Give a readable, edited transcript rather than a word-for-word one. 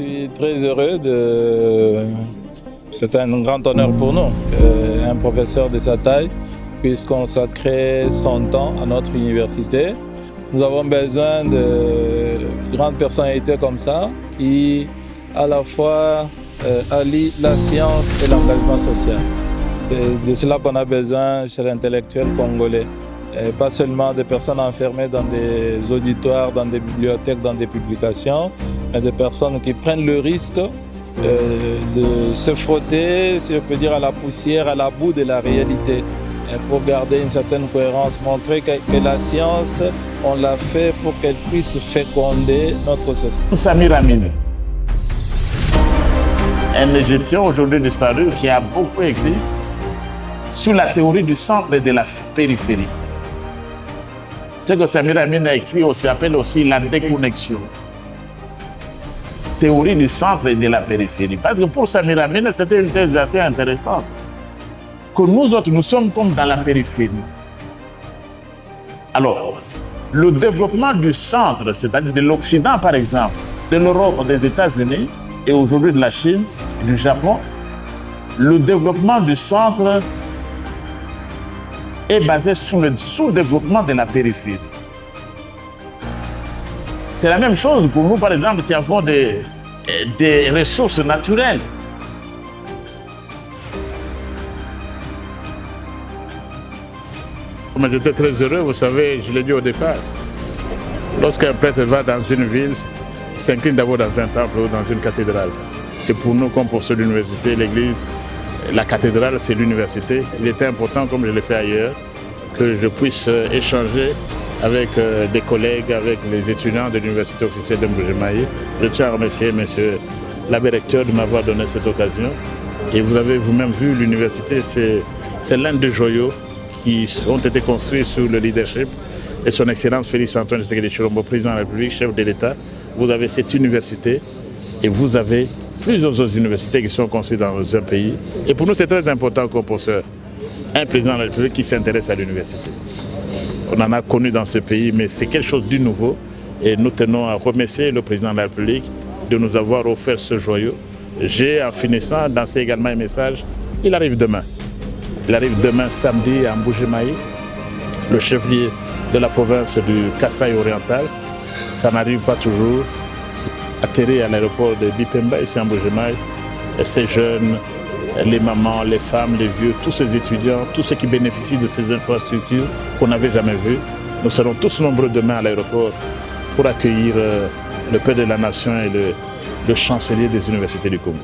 suis très heureux C'est un grand honneur pour nous qu'un professeur de sa taille puisse consacrer son temps à notre université. Nous avons besoin de grandes personnalités comme ça qui, à la fois, allient la science et l'engagement social. C'est de cela qu'on a besoin chez l'intellectuel congolais. Et pas seulement des personnes enfermées dans des auditoires, dans des bibliothèques, dans des publications, mais des personnes qui prennent le risque de se frotter, si je peux dire, à la poussière, à la boue de la réalité, et pour garder une certaine cohérence, montrer que la science, on l'a fait pour qu'elle puisse féconder notre société. Samir Amin, un Égyptien aujourd'hui disparu qui a beaucoup écrit sur la théorie du centre et de la périphérie. Ce que Samir Amin a écrit s'appelle aussi la déconnexion. Théorie du centre et de la périphérie. Parce que pour Samir Amin, c'était une thèse assez intéressante. Que nous autres, nous sommes comme dans la périphérie. Alors, le développement du centre, c'est-à-dire de l'Occident par exemple, de l'Europe, des États-Unis et aujourd'hui de la Chine, du Japon, le développement du centre est basé sur le sous-développement de la périphérie. C'est la même chose pour nous, par exemple, qui avons des ressources naturelles. J'étais très heureux, vous savez, je l'ai dit au départ. Lorsqu'un prêtre va dans une ville, il s'incline d'abord dans un temple ou dans une cathédrale. Et pour nous, comme pour ceux de l'université, l'église, la cathédrale, c'est l'université. Il était important, comme je l'ai fait ailleurs, que je puisse échanger avec des collègues, avec les étudiants de l'université officielle de Mbuji-Mayi. Je tiens à remercier monsieur l'abbé recteur de m'avoir donné cette occasion. Et vous avez vous-même vu, l'université, c'est l'un des joyaux qui ont été construits sous le leadership de son Excellence Félix Antoine Tshisekedi Tshilombo, président de la République, chef de l'État. Vous avez cette université et vous avez plusieurs autres universités qui sont construites dans un pays. Et pour nous, c'est très important qu'on possède un président de la République qui s'intéresse à l'université. On en a connu dans ce pays, mais c'est quelque chose de nouveau. Et nous tenons à remercier le président de la République de nous avoir offert ce joyau. J'ai, en finissant, dansé également un message. Il arrive demain. Il arrive demain samedi à Mbuji-Mayi, le chef-lieu de la province du Kasaï oriental. Ça n'arrive pas toujours. Atterrir à l'aéroport de Bipemba, ici à Mbuji-Mayi, et ces jeunes, les mamans, les femmes, les vieux, tous ces étudiants, tous ceux qui bénéficient de ces infrastructures qu'on n'avait jamais vues. Nous serons tous nombreux demain à l'aéroport pour accueillir le père de la nation et le chancelier des universités du Congo.